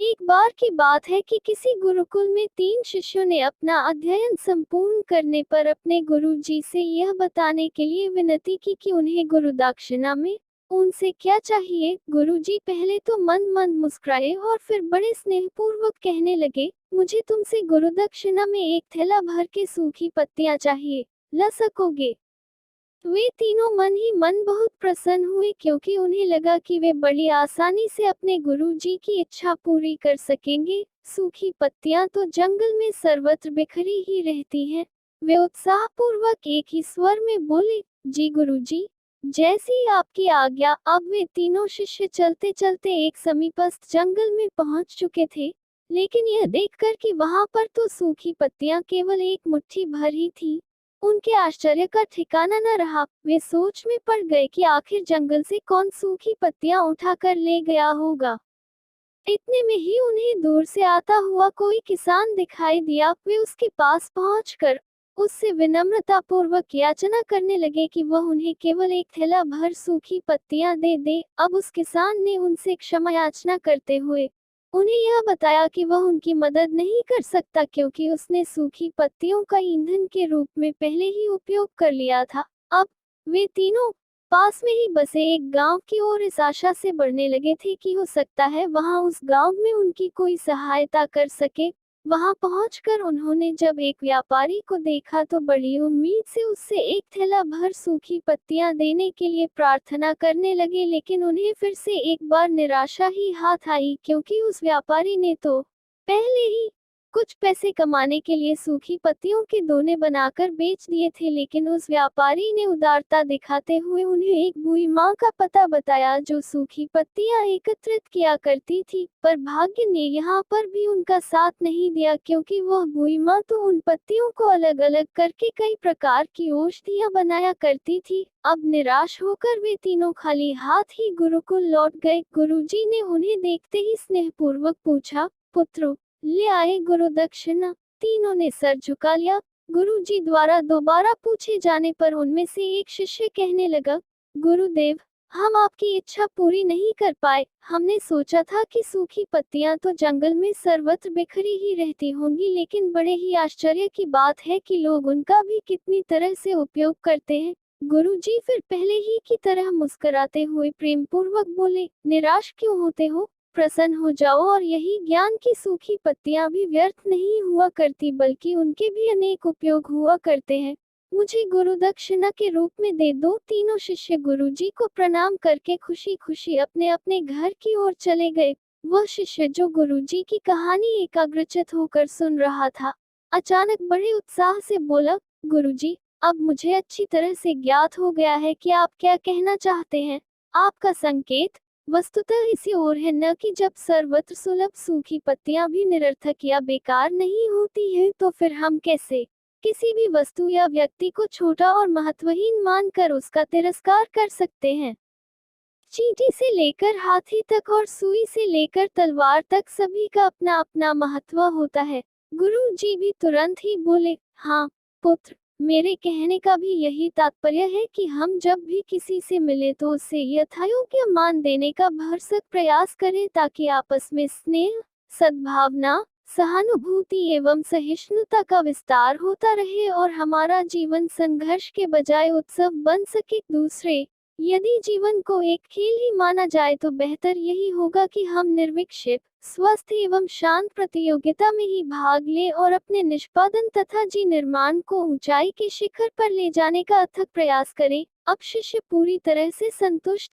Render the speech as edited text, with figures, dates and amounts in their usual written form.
एक बार की बात है कि किसी गुरुकुल में 3 शिष्यों ने अपना अध्ययन संपूर्ण करने पर अपने गुरुजी से यह बताने के लिए विनती की कि उन्हें गुरु दक्षिणा में उनसे क्या चाहिए। गुरुजी पहले तो मन मन मुस्कुराए और फिर बड़े स्नेहपूर्वक कहने लगे, मुझे तुमसे गुरु दक्षिणा में एक थैला भर के सूखी पत्तियां चाहिए, ला सकोगे? वे तीनों मन ही मन बहुत प्रसन्न हुए क्योंकि उन्हें लगा कि वे बड़ी आसानी से अपने गुरुजी की इच्छा पूरी कर सकेंगे। सूखी पत्तियां तो जंगल में सर्वत्र बिखरी ही रहती हैं। वे उत्साहपूर्वक एक ही स्वर में बोले, जी गुरुजी, जैसी आपकी आज्ञा। अब वे तीनों शिष्य चलते चलते एक समीपस्थ जंगल में पहुंच चुके थे, लेकिन यह देखकर कि वहां पर तो सूखी पत्तियां केवल एक मुट्ठी भर ही थी, उनके आश्चर्य का ठिकाना न रहा। वे सोच में पड़ गए कि आखिर जंगल से कौन सूखी पत्तियां उठाकर ले गया होगा। इतने में ही उन्हें दूर से आता हुआ कोई किसान दिखाई दिया। वे उसके पास पहुंचकर उससे विनम्रता पूर्वक याचना करने लगे कि वह उन्हें केवल एक थैला भर सूखी पत्तियां दे दे। अब उस किसान ने उनसे क्षमा याचना करते हुए उन्हें यह बताया कि वह उनकी मदद नहीं कर सकता क्योंकि उसने सूखी पत्तियों का ईंधन के रूप में पहले ही उपयोग कर लिया था। अब वे तीनों पास में ही बसे एक गांव की ओर इस आशा से बढ़ने लगे थे कि हो सकता है वहां उस गांव में उनकी कोई सहायता कर सके। वहां पहुंचकर उन्होंने जब एक व्यापारी को देखा तो बड़ी उम्मीद से उससे एक थैला भर सूखी पत्तियां देने के लिए प्रार्थना करने लगे, लेकिन उन्हें फिर से एक बार निराशा ही हाथ आई क्योंकि उस व्यापारी ने तो पहले ही कुछ पैसे कमाने के लिए सूखी पत्तियों के दोने बनाकर बेच दिए थे। लेकिन उस व्यापारी ने उदारता दिखाते हुए उन्हें एक बुई माँ का पता बताया जो सूखी पत्तियां एकत्रित किया करती थी। पर भाग्य ने यहाँ पर भी उनका साथ नहीं दिया क्योंकि वह बुई माँ तो उन पत्तियों को अलग अलग करके कई प्रकार की औषधियां बनाया करती थी। अब निराश होकर वे तीनों खाली हाथ ही गुरुकुल लौट गए। गुरुजी ने उन्हें देखते ही स्नेहपूर्वक पूछा, पुत्रों, ले आए गुरु दक्षिणा? तीनों ने सर झुका लिया। गुरुजी द्वारा दोबारा पूछे जाने पर उनमें से एक शिष्य कहने लगा, गुरुदेव, हम आपकी इच्छा पूरी नहीं कर पाए। हमने सोचा था कि सूखी पत्तियां तो जंगल में सर्वत्र बिखरी ही रहती होंगी, लेकिन बड़े ही आश्चर्य की बात है कि लोग उनका भी कितनी तरह से उपयोग करते हैं। गुरुजी फिर पहले ही की तरह मुस्कुराते हुए प्रेम पूर्वक बोले, निराश क्यों होते हो? प्रसन्न हो जाओ और यही ज्ञान की सूखी पत्तियां भी व्यर्थ नहीं हुआ करती बल्कि उनके भी अनेक उपयोग हुआ करते हैं। मुझे गुरु दक्षिणा के रूप में दे दो। तीनों शिष्य गुरुजी को प्रणाम करके खुशी खुशी अपने अपने घर की ओर चले गए। वह शिष्य जो गुरुजी की कहानी एकाग्रचित होकर सुन रहा था, अचानक बड़े उत्साह से बोला, गुरुजी, अब मुझे अच्छी तरह से ज्ञात हो गया है कि आप क्या कहना चाहते हैं। आपका संकेत वस्तुतः इसी ओर है, न कि जब सर्वत्र सुलभ सूखी पत्तियां भी निरर्थक या बेकार नहीं होती है तो फिर हम कैसे किसी भी वस्तु या व्यक्ति को छोटा और महत्वहीन मानकर उसका तिरस्कार कर सकते हैं। चींटी से लेकर हाथी तक और सुई से लेकर तलवार तक सभी का अपना अपना महत्व होता है। गुरु जी भी तुरंत ही बोले, हाँ पुत्र, मेरे कहने का भी यही तात्पर्य है कि हम जब भी किसी से मिले तो उसे यथायोग्य मान देने का भरसक प्रयास करें ताकि आपस में स्नेह, सद्भावना, सहानुभूति एवं सहिष्णुता का विस्तार होता रहे और हमारा जीवन संघर्ष के बजाय उत्सव बन सके। दूसरे, यदि जीवन को एक खेल ही माना जाए तो बेहतर यही होगा कि हम निर्विक्षिप, स्वस्थ एवं शांत प्रतियोगिता में ही भाग लें और अपने निष्पादन तथा जी निर्माण को ऊंचाई के शिखर पर ले जाने का अथक प्रयास करें। अब शिष्य पूरी तरह से संतुष्ट